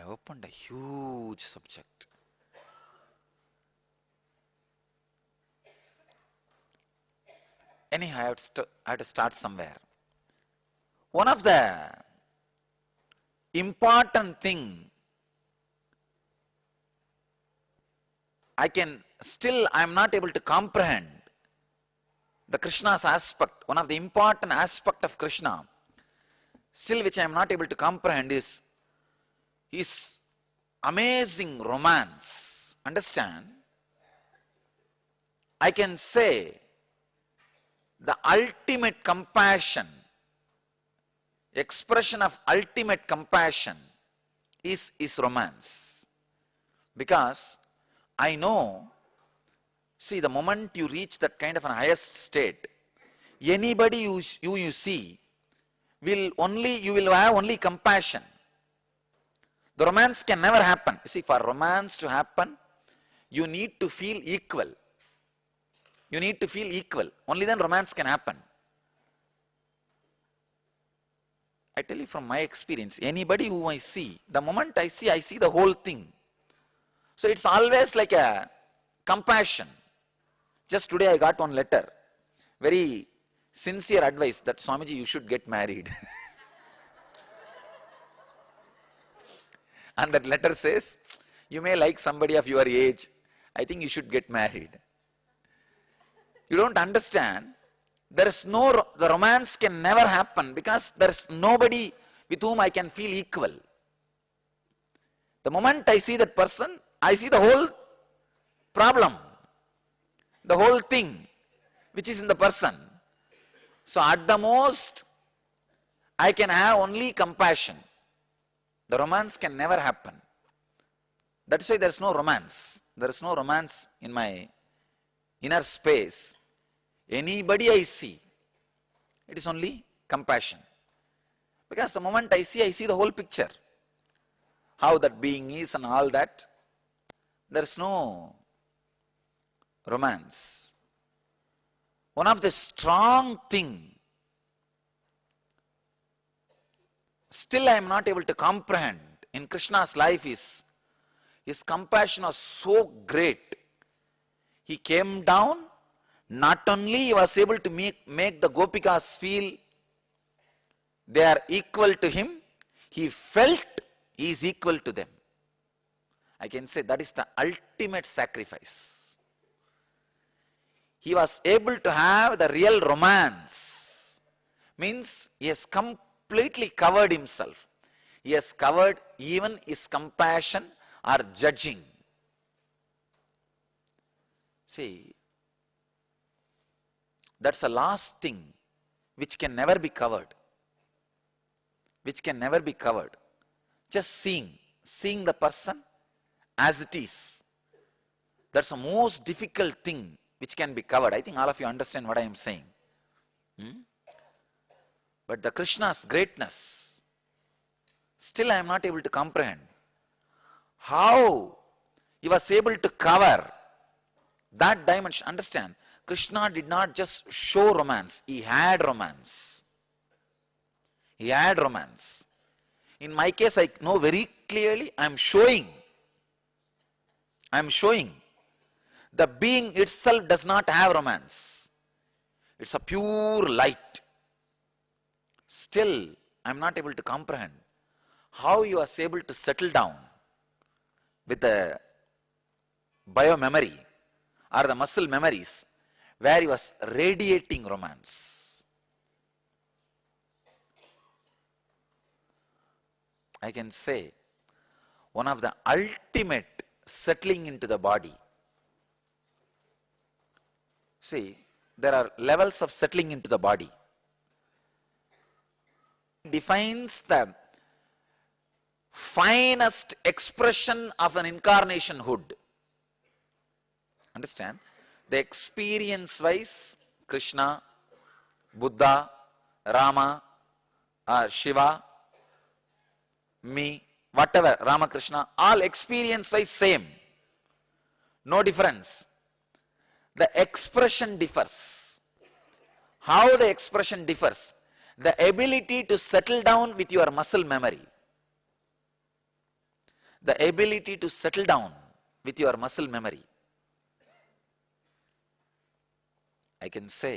opened a huge subject. Anyhow, I have to start somewhere. One of the important thing I'm not able to comprehend the Krishna's aspect. One of the important aspect of Krishna, still which I am not able to comprehend, is his amazing romance. Understand? I can say the ultimate compassion, expression of ultimate compassion is romance. Because I know, see, the moment you reach that kind of an highest state, anybody you see you will have only compassion. The romance can never happen. See, for romance to happen, you need to feel equal. You need to feel equal. Only then romance can happen. I tell you from my experience, anybody who I see, the moment I see the whole thing. So it's always like a compassion. Just today I got one letter, very sincere advice that Swamiji, you should get married. And that letter says, you may like somebody of your age, I think you should get married. You don't understand, the romance can never happen because there is nobody with whom I can feel equal. The moment I see that person, I see the whole problem, the whole thing which is in the person. So at the most, I can have only compassion. The romance can never happen. That's why there is no romance. There is no romance in my inner space. Anybody I see, it is only compassion. Because the moment I see the whole picture. How that being is and all that. There is no romance. One of the strong thing, still I am not able to comprehend in Krishna's life is, his compassion was so great. He came down, not only he was able to make the Gopikas feel they are equal to him, he felt he is equal to them. I can say that is the ultimate sacrifice. He was able to have the real romance. Means he has completely covered himself. He has covered even his compassion or judging. See, that's the last thing which can never be covered. Which can never be covered. Just seeing the person as it is. That's the most difficult thing which can be covered. I think all of you understand what I am saying. But the Krishna's greatness, still I am not able to comprehend. How he was able to cover that dimension. Understand, Krishna did not just show romance, he had romance. He had romance. In my case, I know very clearly, I am showing. The being itself does not have romance. It's a pure light. Still, I am not able to comprehend how he was able to settle down with the bio-memory or the muscle memories where he was radiating romance. I can say one of the ultimate settling into the body. See, there are levels of settling into the body. It defines the finest expression of an incarnation hood. Understand? The experience wise, Krishna, Buddha, Rama, Shiva, me, whatever, Ramakrishna, all experience wise same. No difference. The expression differs. How the expression differs? The ability to settle down with your muscle memory. the ability to settle down with your muscle memory. I can say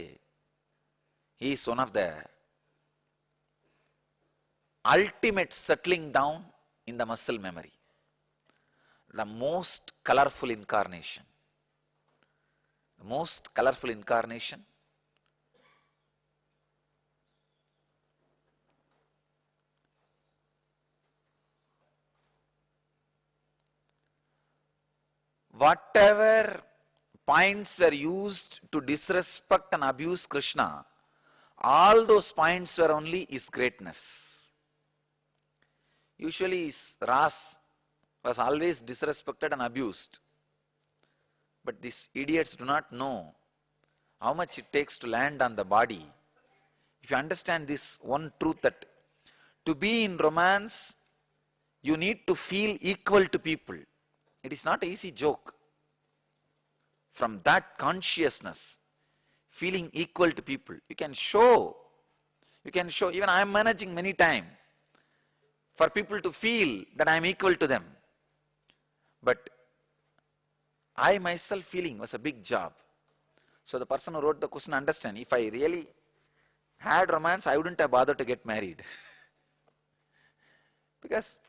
he is one of the ultimate settling down in the muscle memory. The most colorful incarnation. The most colorful incarnation. Whatever points were used to disrespect and abuse Krishna, all those points were only his greatness. Usually Ras was always disrespected and abused. But these idiots do not know how much it takes to land on the body. If you understand this one truth, that to be in romance, you need to feel equal to people. It is not an easy joke. From that consciousness, feeling equal to people, you can show, even I am managing many times for people to feel that I am equal to them. But I myself feeling was a big job. So the person who wrote the question understand, if I really had romance, I wouldn't have bothered to get married. Because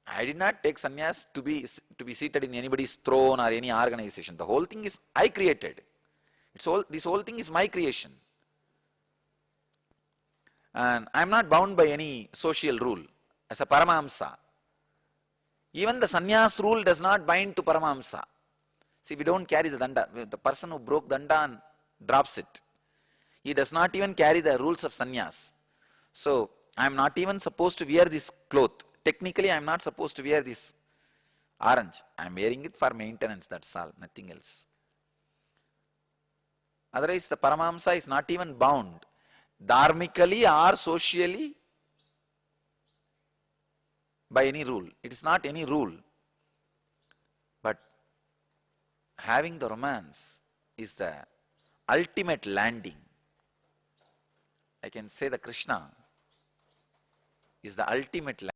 I did not take sannyas to be seated in anybody's throne or any organization. The whole thing is I created. This whole thing is my creation. And I am not bound by any social rule. As a Paramahamsa, even the sannyas rule does not bind to Paramahamsa. See, we don't carry the danda. The person who broke danda and drops it, he does not even carry the rules of sannyas. So, I am not even supposed to wear this cloth. Technically, I am not supposed to wear this orange. I am wearing it for maintenance, that's all, nothing else. Otherwise, the Paramahamsa is not even bound, dharmically or socially, by any rule. It is not any rule. But having the romance is the ultimate landing. I can say that Krishna is the ultimate landing.